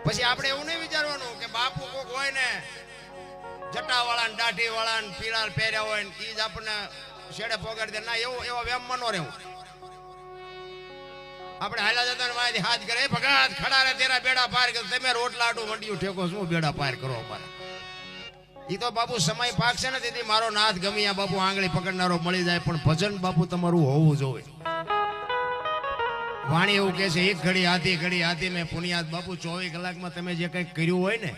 પછી આપણે એવું નહીં વિચારવાનું કે બાપુ કોક હોય ને જટાવાળા ને દાઢીવાળા ને પીળા પહેર્યા હોય ને ઈ જ આપણને શેડે પોગાડી દે. ના, એવો વેમમાં ન રહેવું. આપણે હાલા જતા ને વાયથી હાથ કરે, ભગત ખડા રે તેરા બેડા પાર કર. તમે રોટલા આટું મંડિયું ઠેકો શું બેડા પાર કરો અમારે? ઈ તો બાપુ સમય પાકશે ને તેથી મારો નાથ ગમી આ બાપુ આંગળી પકડનારો મળી જાય. પણ ભજન બાપુ તમારું હોવું જોઈએ. વાણી એવું કહે છે, એક ઘડી હાથી મેં પુણ્યાત. બાપુ 24 કલાકમાં તમે જે કંઈક કર્યું હોય ને,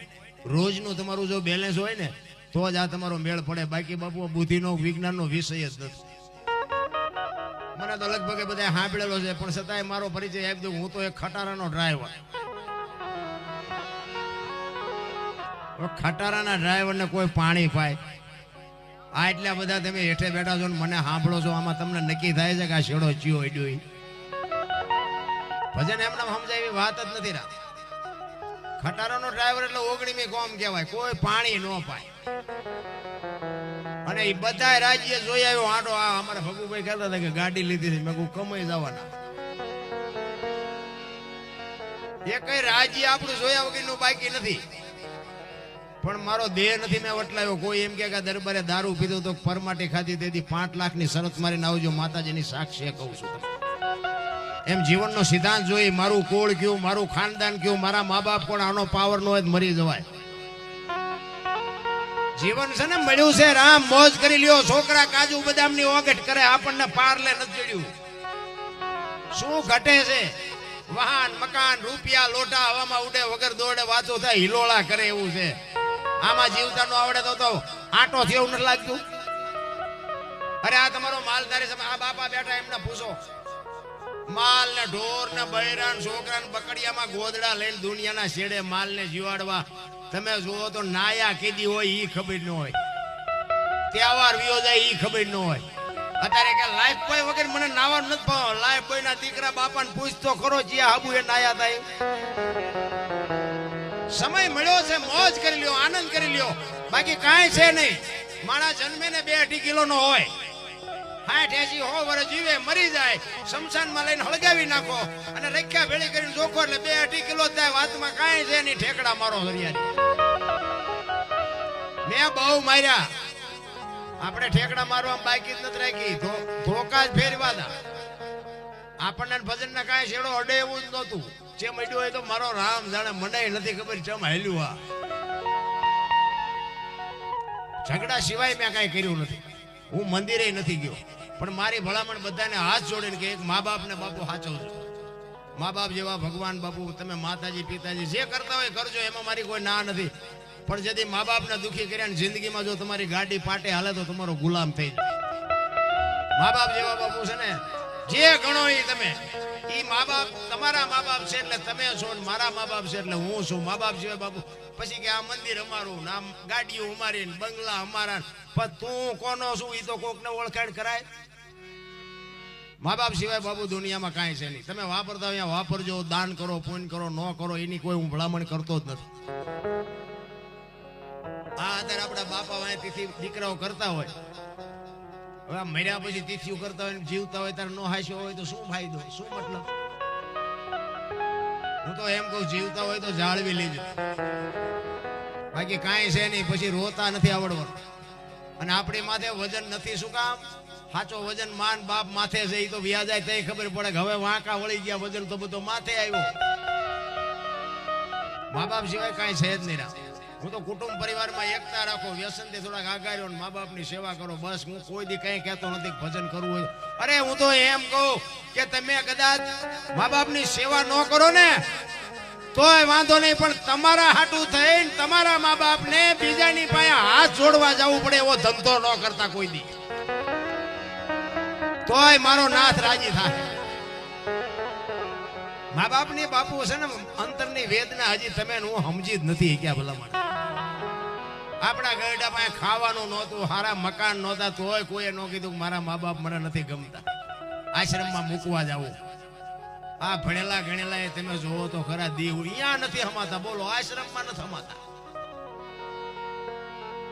રોજનું તમારું જો બેલેન્સ હોય ને, તો જ આ તમારો મેળ પડે. બાકી બાપુ બુદ્ધિનો વિજ્ઞાનનો વિષય જ નથી. મને તો લગભગ બધા સાંભળેલો છે, પણ છતાંય મારો પરિચય આપી દઉં. હું તો એક ખટારાનો ડ્રાઈવર. ખટારાના ડ્રાઈવરને કોઈ પાણી પાય? આ એટલા બધા તમે હેઠે બેઠા છો ને મને સાંભળો છો, આમાં તમને નક્કી થાય છે કે આ શેડો ચિયો અડ્યો. ભજન એમને સમજાય એવી વાત જ નથી. રા ખટારાનો ડ્રાઈવર એટલે 19મી કોમ કહેવાય. કોઈ પાણી ન પાય. અને એ બધા રાજ્ય જોઈ આવ્યો આડો. આ અમારા ભગુભાઈ કહેતા હતા કે ગાડી લીધી છે. મેં કહું કમાઈ જવાના. એ કઈ રાજ્ય આપણું જોયા વગરનું બાકી નથી. પણ મારો દેહ નથી મેં વટલાયો. કોઈ એમ કે દરબારે દારૂ પીધો તો પરમાટી ખાધી તેથી 5 લાખની શરત મારીને આવજો. માતાજીની સાક્ષી કહું છું. એમ જીવનનો સિદ્ધાંત જોઈ, મારું કોળ કયું, મારું ખાનદાન કયું, મારા મા બાપ કોણ, આનો પાવર નો હોય મરી જવાય. જીવન છે ને મળ્યું છે રામ, મોજ કરી લ્યો. છોકરા કાજુ બદામની ઓગટ કરે, આપણને પારલે નથી ચડ્યું. શું ઘટે છે? વાહન, મકાન, રૂપિયા, લોટા હવામાં ઉડે, વગર દોડે વાતો થાય, હિલોળા કરે એવું છે. આમાં જીવતા નો આવડે તો આંટો થયો એવું નથી લાગતું? અરે આ તમારો માલધારી સમય, આ બાપા બેઠા એમને પૂછો. માલ ને ઢોર ને બૈરા ને છોકરા ને બકડિયામાં ગોદડા લઈને દુનિયાના છેડે માલ ને જીવાડવા. તમે જુઓ તો નાયા કીધી હોય ઈ ખબર ન હોય, તહેવાર વિયો જાય ઈ ખબર ન હોય. અત્યારે કે લાઈફ બોય વગર મને નાવા નથી પાવ. લાઈફ બોય ના દીકરા બાપાને પૂછતો ખરો જ્યાં હાબુ એ નાયા થાય. સમય મળ્યો છે, મોજ કરી લ્યો, આનંદ કરી લ્યો. બાકી કાંઈ છે નહીં. માણસ જન્મે ને 2-2.5 કિલો નો હોય, 60-80 વર્ષ જીવે, મરી જાય, શમશાનમાં લઈને હળગાવી નાખો અને રખ્યા ભેળી કરીને જોખો એટલે 2-2.5 કિલો થાય. વાતમાં કાંઈ છે નહીં. ઠેકડા મારો હરિયાળી. મેં બહુ માર્યા. આપણે ઠેકડા મારવા બાકી જ નથી રાખી. ધોકા જ ફેરવા દા. આપણને ભજન ના કાંઈ છેડો અડે એવું જ નહોતું. જેમ અડ્યો હોય તો મારો રામ જાણે, મને નથી ખબર ચમ હાલ્યું. આ ઝઘડા સિવાય મેં કાંઈ કર્યું નથી. હું મંદિરે નથી ગયો, પણ મારી ભલામણ બધાને હાથ જોડીને કે એક મા બાપ ને બાપુ સાચવજો. મા બાપ જેવા ભગવાન બાપુ. તમે માતાજી પિતાજી જે કરતા હોય કરજો, એમાં મારી કોઈ ના નથી. પણ જેથી મા બાપને દુઃખી કર્યા ને જિંદગીમાં જો તમારી ગાડી પાટે હાલે તો તમારો ગુલામ થઈ જાય. મા બાપ જેવા બાપુ છે ને, જે ગણો એ તમે. ઈ મા બાપ તમારા મા બાપ છે એટલે તમે છો, ને મારા મા બાપ છે એટલે હું છું. મા બાપ જેવા બાપુ. પછી કે આ મંદિર અમારું, નામ ગાડીઓ અમારી, બંગલા અમારા. પણ તું કોનો છું એ તો કોકને ઓળખાણ કરાય. મા બાપ સિવાય બાપુ દુનિયામાં કાંઈ છે નહીં. તમે વાપરતા અહીંયા વાપરજો, દાન કરો, પુણ્ય કરો, ન કરો એની કોઈ હું ભલામણ કરતો જ નથી. આ અત્યારે આપણા બાપા વાય તિથિ દીકરાઓ કરતા હોય, હવે મર્યા પછી તિથિઓ કરતા હોય, જીવતા હોય ત્યારે નો હાસ્યો હોય તો શું ફાયદો, શું મતલબ? હું તો એમ કહું, જીવતા હોય તો જાળવી લેજો. બાકી કાંઈ છે નહીં. પછી રોતા નથી આવડવાનું. અને આપણી માથે વજન નથી. શું કામ? સાચો વજન માન બાપ માથે છે. એ તો વ્યાજાય તઈ ખબર પડે કે હવે વાંકા વળી ગયા, વજન તો બધો માથે આવ્યો. મા બાપ સિવાય કાંઈ છે જ નહીં. હું તો કુટુંબ પરિવારમાં એકતા રાખો, વ્યસનથી થોડાક આગાર્યો, મા બાપની સેવા કરો. બસ હું કોઈ દી કઈ કહેતો નથી ભજન કરવું હોય. અરે હું તો એમ કહું કે તમે કદાચ મા બાપની સેવા ન કરો ને તોય વાંધો નહીં, પણ તમારા હાટું થઈને તમારા મા બાપને બીજાની પાસે હાથ જોડવા જવું પડે એવો ધંધો ન કરતા કોઈ દી, તોય મારો નાથ રાજી થાય. મા બાપની બાપુ છે ને અંતરની વેદના હજી તમે હું સમજી જ નથી ક્યાં ભલામણ. આપણા ગરડા પાસે ખાવાનું નહોતું, સારા મકાન નહોતા, તોય કોઈએ ન કીધું મારા મા બાપ મને નથી ગમતા, આશ્રમમાં મૂકવા જવું. આ ભણેલા ગણેલા એ તમે જોવો તો ખરા દીવ અહીંયા નથી હમાતા. બોલો, આશ્રમમાં નથી હમાતા.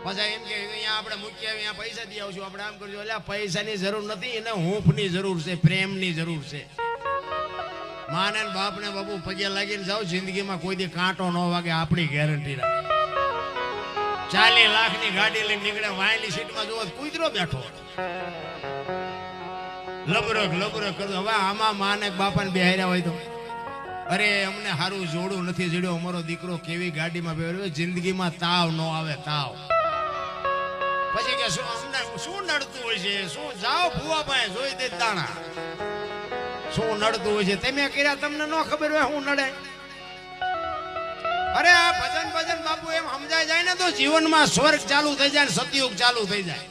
પાછા એમ કે અહીંયા આપણે મૂકી આવી, અહીંયા પૈસા દઈ આવશું, આપણે આમ કરજો. એટલે પૈસાની જરૂર નથી, એને હૂંફની જરૂર છે, પ્રેમની જરૂર છે. માને ને બાપને બાપુ પગે લાગીને જાવ, જિંદગીમાં કોઈ દી કાંટો ન વાગે, આપણી ગેરંટી રાખે. 40 લાખની ગાડી લઈને નીકળે, વાયલી સીટમાં જોવો કૂતરો બેઠો, લબરક લબરક કરતો. હવે આમાં માને બાપાને બેહાર્યા હોય તો, અરે અમને સારું જોડું નથી જડ્યો, અમારો દીકરો કેવી ગાડીમાં બેહ્યો, જિંદગીમાં તાવ ન આવે, તાવ. પછી કે શું અમને શું નડતું હોય છે, શું જાઓ ભૂવા પાસે જોઈ દે દાણા, શું નડતું હોય છે, તમે કર્યા તમને ન ખબર હોય શું નડે. અરે આ ભજન ભજન બાપુ એમ સમજાય જાય ને તો જીવનમાં સ્વર્ગ ચાલુ થઈ જાય ને સતયુગ ચાલુ થઈ જાય.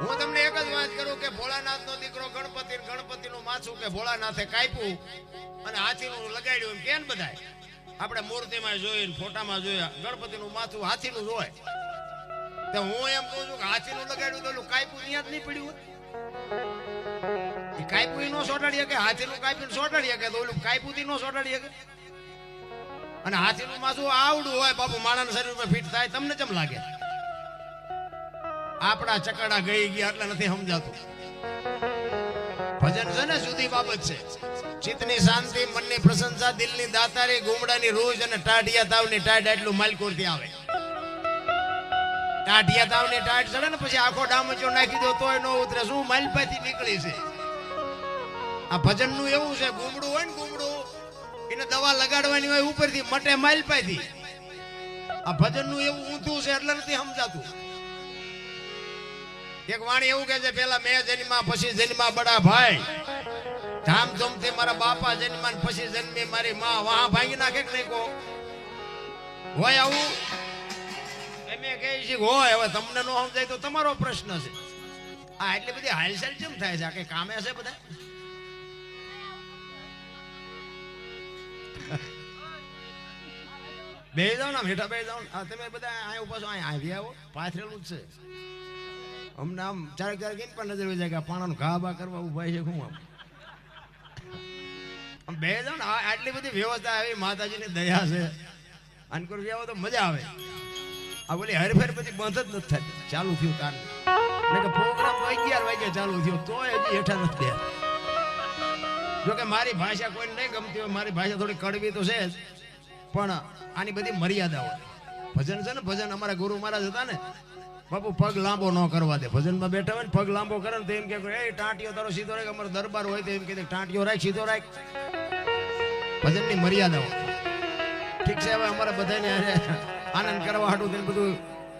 હું તમને એક જ વાત કરું કે ભોળાનાથ નો દીકરો ગણપતિ, ગણપતિ નું માથું કે ભોળાનાથે કાપ્યું અને હાથીનું લગાડ્યું એમ કેમ બધાય આપણે મૂર્તિમાં જોઈને ફોટામાં જોયા, ગણપતિ નું માથું હાથીનું જ હોય. તો હું એમ કહું છું કે હાથીનું લગાડ્યું તો કાપ્યું ત્યાં જ નહીં પડ્યું, કાપ્યું નો સોટાડી શકે, હાથીનું કાપ્યું સોટાડી શકે, તો ઓલું કાપ્યું થી નો સોટાડી શકે. અને હાથીનું માથું આવડું હોય બાપુ, માણસના શરીરમાં ફિટ થાય, તમને કેમ લાગે? આપણા ચકડા ગઈ ગયા એટલે નથી સમજાતું. ભજન છે ને જુદી બાબત છે. ચિત્તની શાંતિ, મનની પ્રશંસા, દિલની દાતારી, ગુમડાની રોજ અને ટાઢિયા તાવની ટાઢ, એટલું માલકોરથી આવે. ટાઢિયા તાવની ટાઢ ચડે ને પછી આખો ડામચો નાખી દો તોય નો ઉતરે, શું માલપાથી નીકળી છે. આ ભજન નું એવું છે, ગુમડું હોય ને ગુમડું, એને દવા લગાડવાની હોય ઉપરથી મટે માલપાથી. આ ભજન નું એવું ઊંધું છે એટલે નથી સમજાતું. એક વાણી એવું કે છે, પેલા મેં જન્મા પછી જન્મા બડા ભાઈ, ધામધૂમથી મારા બાપા જન્મા પછી જન્મી મારી માં, વાહ ભાંગી નાખે કે નહીં કો હોય આવું? એમે કહે છે હોય. હવે તમને નો સમજાય તો તમારો પ્રશ્ન છે. આ એટલી બધી હાલચાલ કેમ થાય છે? આ કઈ કામે હશે બધા? બે જાઓ ને હેઠા, બે જાઓ. તમે બધા અહીંયા ઉભા છો, અહીંયા આવી આવો, પાથરેલું જ છે. અમને આમ ચારેક ચારેક ઇંચ પણ નજર હોય જાય કે પાણાનું ઘા બા કરવા ઉભા છે. શું આમ બે જાઓ ને, આટલી બધી વ્યવસ્થા આવી, માતાજીની દયા છે. અનકુર વ્યાવો તો મજા આવે. આ બોલી હરફેર પછી બંધ જ નથી થતી. ચાલુ થયું તાર કે પ્રોગ્રામ 11 વાગે ચાલુ થયો તોય હજી હેઠા નથી ગયા. જોકે મારી ભાષા કોઈને નહીં ગમતી હોય, મારી ભાષા થોડી કડવી તો છે જ, પણ આની બધી મર્યાદા હોય. ભજન છે ને, ભજન અમારા ગુરુ મહારાજ હતા ને બાપુ, પગ લાંબો ન કરવા દે. ભજનમાં બેઠા હોય ને પગ લાંબો કરે ને તો એમ કે એ ટાંટિયો તારો સીધો રાખ. અમારો દરબાર હોય તો એમ કે ટાંટિયો રાખ, સીધો રાખ. ભજનની મર્યાદા હોય. ઠીક છે, હવે અમારે બધાને આનંદ કરવા હાટું તેને બધું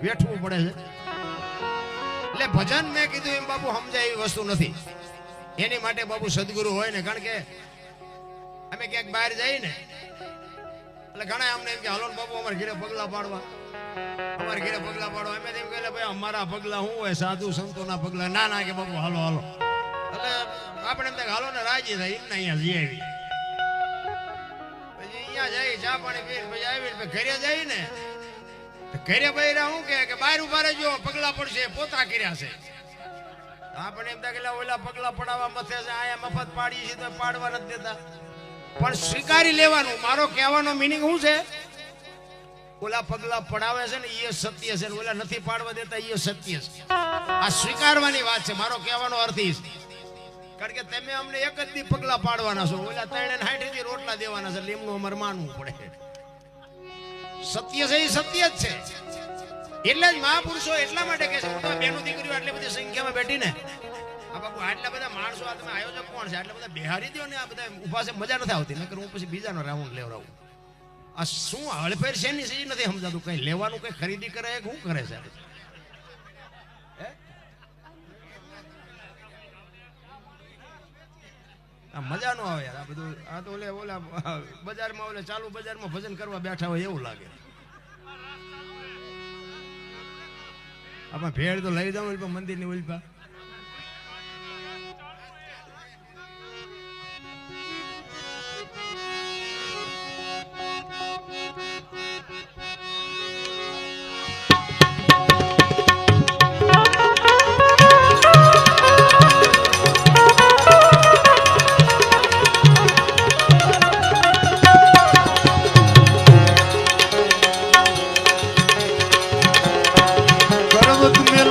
વેઠવું પડે છે. એટલે ભજન મેં કીધું એમ બાપુ સમજાય એવી વસ્તુ નથી. એની માટે બાપુ સદગુરુ હોય ને, કારણ કે અમે ક્યાંક બહાર જઈએ ને એટલે ઘણા અમને એમ કે હાલો બાપુ અમારે ઘરે પગલા પાડવા, અમારે ઘરે પગલા પાડવા. અમે એમ કહે ભાઈ અમારા પગલા શું હોય, સાધુ સંતોના પગલા. ના ના કે બાપુ હાલો હાલો. એટલે આપણે એમ થાય હાલો ને રાજી થાય એમને અહીંયા જઈ આવી. પછી અહીંયા જઈ ચા પાણી પી પછી આવી ઘરે જઈ ને, ઘરે બૈરા શું કે બહાર ઉભા રહેજો પગલા પડશે, પોતા કર્યા છે. આપણે એમ થાય ઓલા પગલા પડાવવા મથે છે, અહીંયા મફત પાડીએ છીએ તો પાડવા નથી દેતા. પણ સ્વીકારી લેવાનું. મારો કહેવાનો મિનિંગ શું છે? ઓલા પગલા પડાવે છે ને એ સત્ય છે, ઓલા નથી પાડવા દેતા એ સત્ય છે. આ સ્વીકારવાની વાત છે. મારો કહેવાનો અર્થ એ છે, કારણ કે તમે અમને એક જ દી પગલા પાડવાના છો, ઓલા 360 થી રોટલા દેવાના છે, એમનું અમારે માનવું પડે. સત્ય છે એ સત્ય જ છે. એટલે જ મહાપુરુષો એટલા માટે કે છે, બેનો દીકરીઓ આટલી બધી સંખ્યામાં બેઠી ને, આ બાપુ આટલા બધા માણસો, આ તમે આયોજક કોણ છે, આટલા બધા બિહારી દો ને, આ બધા ઉભા છે, મજા નથી આવતી. નકર હું પછી બીજાનો રાઉન્ડ લેવડાવું. આ શું હળફેર છે ની સી નથી સમજાતું. કઈ લેવાનું, કઈ ખરીદી કરે, શું કરે છે? આ મજા નો આવે યાર. આ બધું આ તો ઓલા બજારમાં ઓલે ચાલુ બજારમાં ભજન કરવા બેઠા હોય એવું લાગે. આપણે ભેળ તો લઈ જાવ મંદિરની ઓલપા.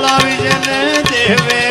લાવી જને દેવે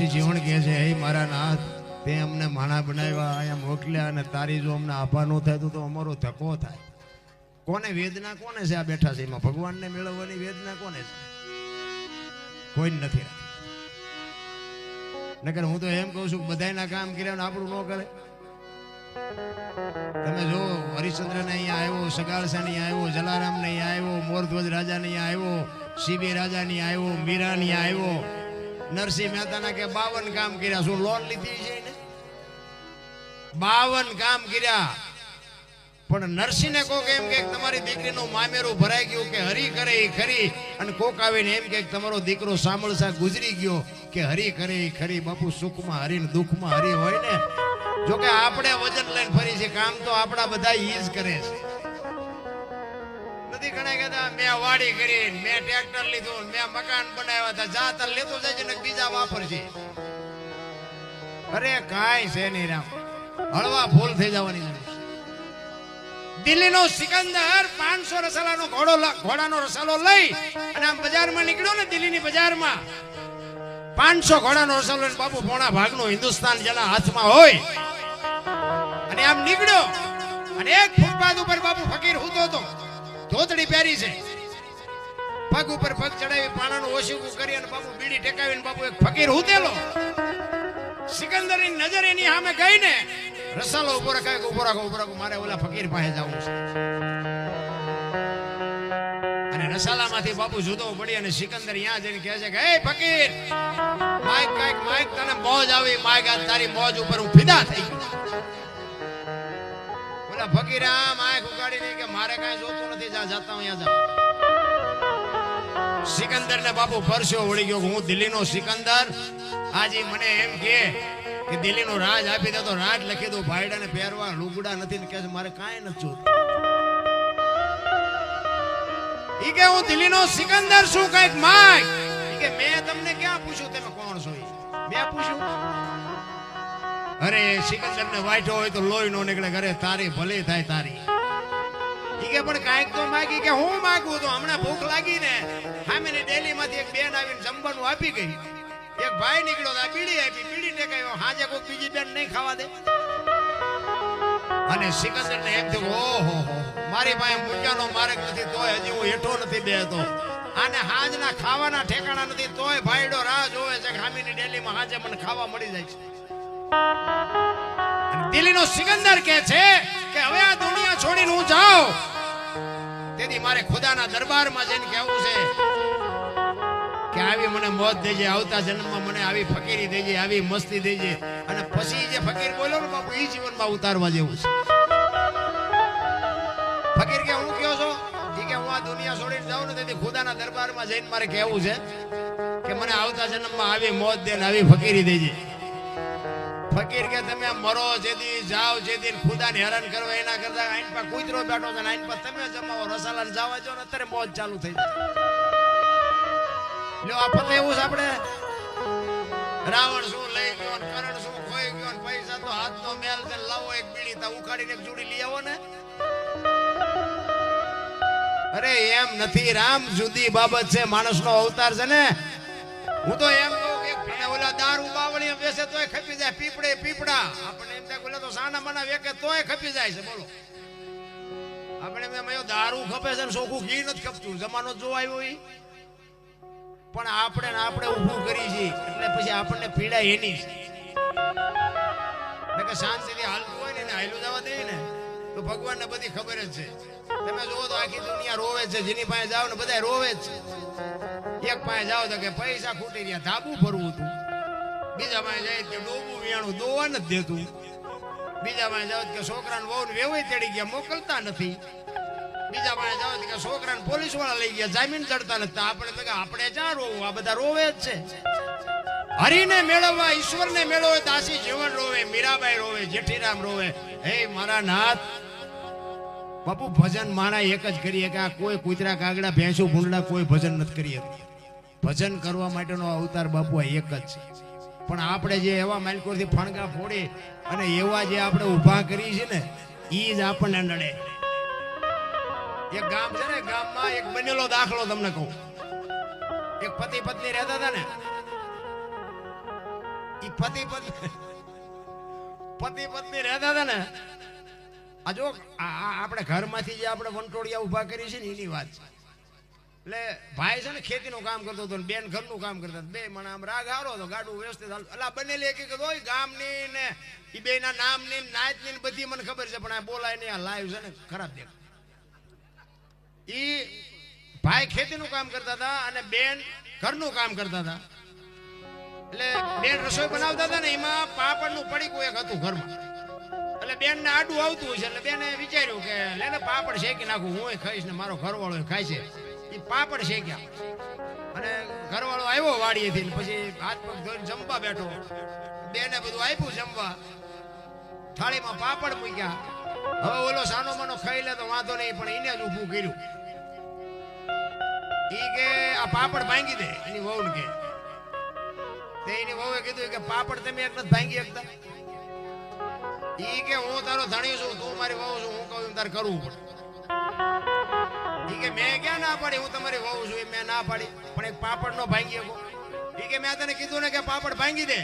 દાસી જીવન કહે છે, હે મારા નાથ, તે અમને માણા બનાવ્યા, અહીંયા મોકલ્યા, અને તારી જો અમને આપા ન થાય તો અમારો ધક્કો થાય. કોને વેદના કોને છે આ બેઠા છે એમાં? ભગવાનને મેળવવાની વેદના કોને છે? કોઈ નથી. નકર હું તો એમ કહું છું, બધાના કામ કર્યા ને આપણું ન કરે. તમે જો હરિશ્ચંદ્ર ને અહીંયા આવ્યો, સગાળસા ને આવ્યો, જલારામ ને આવ્યો, મોરધ્વજ રાજા ને આવ્યો, શિબી રાજા ની આવ્યો, મીરા ની આવ્યો, નરસિંહ મહેતા ના કે 52 કામ કર્યા. શું લોન લીધી છે ને? 52 કામ કર્યા. પણ નરસિંહને કોક એમ કે તમારી દીકરીનું મામેરું ભરાઈ ગયું કે હરી કરે એ ખરી, અને કોક આવીને એમ કે તમારો દીકરો સાંભળસા ગુજરી ગયો કે હરી કરે એ ખરી. બાપુ સુખમાં હરી ને દુઃખમાં હરી હોય ને. જો કે આપણે વજન લઈને ફરી છે, કામ તો આપણા બધા ઈ જ કરે છે. નથી ઘણા કહેતા મેં વાડી કરી, મેં ટ્રેક્ટર લીધું, મેં મકાન બનાવ્યા હતા, જાતર લેતો જાય ને બીજા વાપરશે. અરે કાંઈ છે નહીં રામ, હળવા ફૂલ થઈ જવાની જરૂર. દિલ્હીનો સિકંદર 500 રસાલાનો ઘોડાનો રસાલો લઈ અને આમ બજારમાં નીકળ્યો ને, દિલ્હીની બજારમાં 500 ઘોડાનો રસાલો લઈને બાપુ પોણા ભાગનો હિન્દુસ્તાન જેના હાથમાં હોય, અને આમ નીકળ્યો. અને એક ફૂટપાથ ઉપર બાપુ ફકીર સૂતો હતો, ધોતડી પહેરી છે, પગ ઉપર પગ ચડાવી પાણાનું ઓશીકું કરી અને બાપુ બીડી ટેકાવીને બાપુ એક ફકીર સૂતેલો. સિકંદરની નજર એની સામે ગઈ ને, રસાલો ઉભો રાખો, ઉભો રાખો, મારે ઓલા ફકીર પાસે જવું છે. અને રસાલામાંથી બાપુ જુદો પડી અને સિકંદર અહીંયા જઈને કહે છે કે હે ફકીર, માઈક તને મોજ આવી, માઈક આજ તારી મોજ ઉપર હું ફિદા થઈ ગયો. ઓલા ફકીર આ માઈક ઉગાડીને કે મારે કાંઈ જોતું નથી, જાતા અહીંયા જા. સિકંદર ને બાપુ પરસ્યો વળી ગયો, હું દિલ્હીનો સિકંદર, આજે મને એમ કે દિલ્હીનો રાજ આપી દે તો રાજ લખી દઉં. ભાઈડાને પહેરવા લુગડા નથી ને કે મારે કાંઈ નથી જોતું. ઈ કે હું દિલ્હીનો સિકંદર છું, કઈક માય. ઈ કે મેં તમને ક્યાં પૂછ્યું તમે કોણ છો? મેં પૂછ્યું? અરે સિકંદર ને વાઈટો હોય તો લોહી નો નીકળે, ઘરે તારી ભલી થાય તારી. ઈ કે પણ કાંઈક તો માગી. કે હું માગું તો હમણાં ભૂખ લાગી ને, સામેની ડેલી માંથી એક બેન આવીને જમવાનું આપી ગઈ. એક ભાઈ નીકળ્યો, બીડી આપી, બીડી ટેકાયો, હાજે કોઈ બીજી બેન નહીં ખાવા દે. અને સિકંદર ને એમ થયું, ઓહો મારી પાસે મૂક્યાનો માર્ગ નથી, તોય હજી હું હેઠો નથી બેહતો. આને હાજના ખાવાના ઠેકાણા નથી, તોય ભાઈડો રાહ જોવે છે કે હામીની ડેલીમાં હાજે મને ખાવા મળી જાય છે. દિલ્હીનો સિકંદર કહે છે કે હવે આ દુનિયા છોડીને હું જાઉં, તેથી મારે ખુદાના દરબારમાં જઈને કહેવું છે કે આવી મને મોત દેજે, આવતા જન્મમાં મને આવી ફકીરી દેજે, આવી મસ્તી દેજે. અને પછી જે ફકીર બોલ્યો ને બાપુ, એ જીવનમાં ઉતારવા જેવું છે. ફકીર કે હું કયો છો? કે હું આ દુનિયા છોડીને જાઉં ને, તેથી ખુદાના દરબારમાં જઈને મારે કહેવું છે કે મને આવતા જન્મમાં આવી મોત દે ને આવી ફકીરી દેજે. ફકીર કે તમે મરો જેદી, જાઓ જેદી, ખુદાને હેરાન કરવા એના કરતા આઈન પર કૂતરો બેઠો છે, આઈન પર તમે જમાવો, રસાલાને જવા જો ને અત્યારે મોત ચાલુ થઈ જાય. લ્યો આ પતે એવું છે આપણે. રાવણ શું લઈ ગયો, કરણ શું ખોઈ ગયો, પૈસા તો હાથનો મેલ છે, લાવો એક બીડી તા ઉખાડીને એક જોડી લઈ આવો ને. અરે એમ નથી રામ, જુદી બાબત છે, માણસનો અવતાર છે ને. હું તો એમ કહું કે ઓલા દારૂ બાવળી બેસે તોય ખપી જાય, પીપળે પીપળા. આપણે એમ થાય તો સાના માના વેકે તોય ખપી જાય છે. બોલો આપણે એમ દારૂ ખપે છે ને ચોખ્ખું ઘી નથી ખપતું, જમાનો જો આવ્યો ઈ. પણ આપણે ઊભું કરી છે એટલે પછી આપણને પીડા એની છે. કે શાંતિથી હાલતું હોય ને હાલું જવા દે ને તો ભગવાનને બધી ખબર જ છે. તમે જોવો તો આખી દુનિયા રોવે છે, જેની પાસે જાવ ને બધા રોવે જ છે. એક પાસે જાવ તો કે પૈસા ખૂટી રહ્યા, ધાબુ ભરવું હતું. બીજા પાસે જાય કે ડોબું વિયાણું દોવા નથી દેતું. બીજા પાસે જાવ કે છોકરાને વહુ ને વેવાય તેડી ગયા, મોકલતા નથી. બીજા પાસે જાવ કે છોકરાને પોલીસ વાળા લઈ ગયા, જામીન ચડતા નથી. આપણે ક્યાં રોવું? આ બધા રોવે જ છે. હરિને મેળવવા, ઈશ્વરને મેળવે, દાસી જીવન રોવે, મીરાબાઈ રોવે, જેઠીરામ રોવે. હે મારા નાથ બાપુ, ભજન માણા એક જ કરીએ કે આ કોઈ કૂતરા કાગડા ભેંસું ભૂંડડા કોઈ ભજન નથી કરીએ. ભજન કરવા માટેનો અવતાર બાપુ આ એક જ છે. પણ આપણે જે એવા માલકોરથી ફણગા ફોડી અને એવા જે આપણે ઊભા કરી છે ને, ઈ જ આપણને નડે. એક ગામ છે ને, ગામમાં એક બનેલો દાખલો તમને કહું. એક પતિ પત્ની રહેતા હતા ને, ઈ પતિ પત્ની રહેતા હતા ને, આ જો આપણે ઘરમાંથી જે આપણે વંટોળિયા ઉભા કરી છે ને એની વાત છે. એટલે ભાઈ છે ને ખેતીનું કામ કરતો હતો, બેન ઘરનું કામ કરતા હતા. બે મને આમ રાગ આરો હતો, ગાડું વ્યવસ્થિત એટલે બનેલી એક હોય ગામની ને એ બે ના નામ ની નાચ ની બધી મને ખબર છે, પણ આ બોલાય નહીં. આ લાઈવ છે ને ખરાબ દેખ. ઈ ભાઈ ખેતીનું કામ કરતા હતા અને બેન ઘરનું કામ કરતા હતા. એટલે બેન રસોઈ બનાવતા હતા ને, એમાં પાપડનું પડીકું એક હતું ઘરમાં. એટલે બેન ને આડું આવતું હોય છે, એટલે બેને વિચાર્યું કે લેને પાપડ શેકી નાખું, હું ખાઈશ ને મારો ઘરવાળો ખાય છે. એ પાપડ શેક્યા અને ઘરવાળો આવ્યો વાડીએથી, પછી હાથ પગ ધોઈને જમવા બેઠો. બેને બધું આપ્યું જમવા, થાળીમાં પાપડ મૂક્યા. હવે ઓલો સાનો માનો ખાઈ લે તો વાંધો નહીં, પણ એને જ ઊભું કર્યું. ઈ કે આ પાપડ ભાંગી દે, એની વહુ કે. એની વહુએ કીધું કે પાપડ તમે એક નથી ભાંગી શકતા. ઈ કે હું તારો ધણી છું, તું મારી વહુ છું, હું કહું તારે કરવું પડે. ઈ કે મેં ક્યાં ના પાડી, હું તમારી વહુ છું એ મેં ના પાડી, પણ એક પાપડ નો ભાંગી શકો. ઈ કે મેં તને કીધું ને કે પાપડ ભાંગી દે.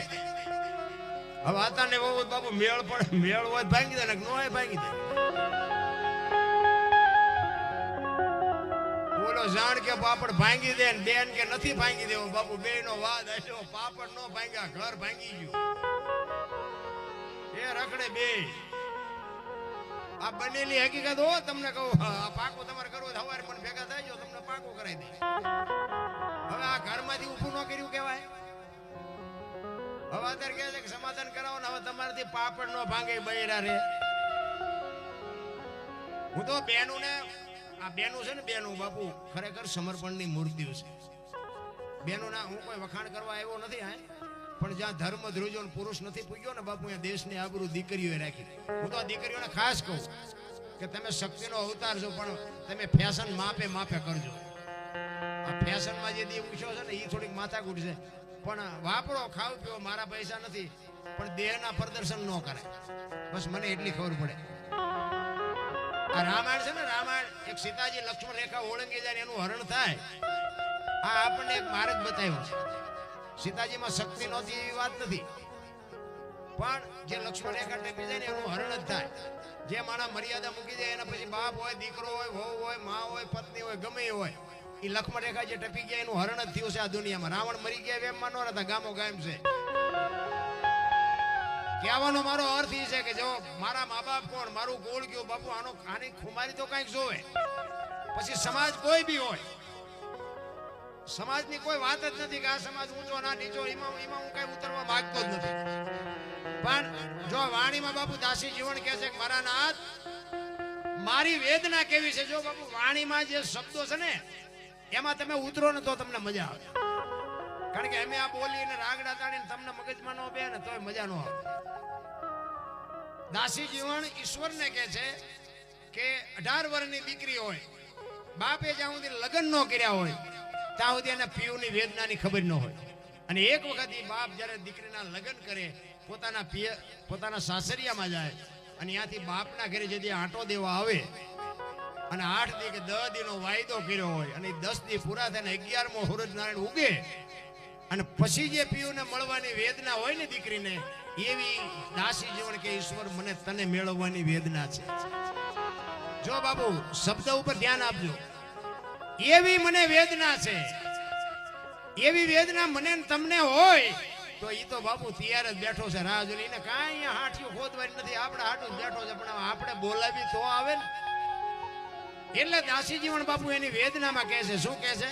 હવે હતા ને વહુ બાપુ મેળ પડે, મેળ હોય ભાંગી દે ને નો હોય ભાંગી દે. બોલો જાણ કે પાપડ ભાંગી દે ને બેન કે નથી ભાંગી દેવો. બાપુ બે નો વાદ આવ્યો, પાપડ નો ભાંગ્યા, ઘર ભાંગી ગયું. એ રખડે બે. આ બનેલી હકીકત હો, તમને કહું. આ પાકો તમારે કરવો સવારે પણ ભેગા થાય જો, તમને પાકો કરાવી દે. હવે આ ઘરમાંથી ઊભું ન કર્યું કહેવાય. હવે અત્યારે કહે છે કે સમાધાન કરાવો ને, હવે તમારાથી પાપડ નો ભાંગે બૈરા રે. હું તો બેનું ને આ બેનું છે ને, બેનું બાપુ ખરેખર સમર્પણની મૂર્તિઓ છે. બેનું ના હું કોઈ વખાણ કરવા આવ્યો નથી, હા, પણ જ્યાં ધર્મ ધ્રુજો પુરુષ નથી પૂગ્યો ને બાપુ, એ દેશની આબરૂ દીકરીઓએ રાખી. હું તો આ દીકરીઓને ખાસ કહું કે તમે શક્તિનો અવતાર છો, પણ તમે ફેશન માપે માપે કરજો. આ ફેશનમાં જે દી પૂછ્યો છે ને એ થોડીક માથાકૂટ છે, પણ વાપરો, ખાવ પીવો, મારા પૈસા નથી, પણ દેહના પ્રદર્શન ન કરાય. બસ મને એટલી ખબર પડે. આ રામાયણ છે ને, રામાયણ એક સીતાજી લક્ષ્મણ રેખા ઓળંગી જાય એનું હરણ થાય. આ આપણને એક માર્ગ બતાવ્યો છે. સીતાજીમાં શક્તિ નહોતી એવી વાત નથી, પણ જે લક્ષ્મણ રેખા ટપી જાય ને એનું હરણ જ થાય. જે માણસ મર્યાદા મૂકી જાય એના પછી બાપ હોય, દીકરો હોય, વહુ હોય, મા હોય, પત્ની હોય, ગમે એ હોય, એ લક્ષ્મણ રેખા જે ટપી ગયા એનું હરણ જ થયું છે આ દુનિયામાં. રાવણ મરી ગયા એમ માનો હતા, ગામો ગામ છે. કહેવાનો મારો અર્થ એ છે કે જો મારા મા બાપ કોણ, મારું ગોળ ગયો બાપુ, આની ખુમારી તો કઈક જોવે. પછી સમાજ કોઈ બી હોય, સમાજની કોઈ વાત જ નથી કે આ સમાજ ઊંચો ના નીચો, એમાં હું કઈ ઉતરવા માંગતો જ નથી. પણ જો વાણીમાં બાપુ દાસી જીવન કહે છે કે મારા નાથ મારી વેદના કેવી છે, જો બાપુ વાણીમાં જે શબ્દો છે ને એમાં તમે ઉતરો ને તો તમને મજા આવે. કારણ કે અમે આ બોલીને રાગડા તાણીને તમને મગજમાં ન બે ને તોય મજા ન આવે. દાસી જીવન ઈશ્વરને કહે છે કે 18 વર્ષની દીકરી હોય, બાપે જ્યાં સુધી લગ્ન ન કર્યા હોય ત્યાં સુધી એને પીયુની વેદનાની ખબર ન હોય. અને એક વખત એ બાપ જ્યારે દીકરીના લગ્ન કરે, પોતાના સાસરિયામાં જાય અને ત્યાંથી બાપના ઘરે જે આંટો દેવા આવે અને 8 દી કે 10 દીનો વાયદો કર્યો હોય અને 10 દી પૂરા થઈને 11મો સૂરજ નારાયણ ઉગે અને પછી જે પીયુને મળવાની વેદના હોય ને દીકરીને, એવી દાસી જીવન કે ઈશ્વર મને તને મેળવવાની વેદના છે. જો બાબુ શબ્દ ઉપર ધ્યાન આપજો. એવી મને વેદના છે, એવી વેદના મને તમને હોય તો ઈ તો બાપુ તૈયાર જ બેઠો છે રાહ જોઈને. એને કાંઈ હાથિયું ખોદવાની નથી, આપણે હાટું જ બેઠો છે, પણ આપણે બોલાવી તો આવે ને. એટલે દાસી જીવન બાપુ એની વેદનામાં કહે છે, શું કહે છે?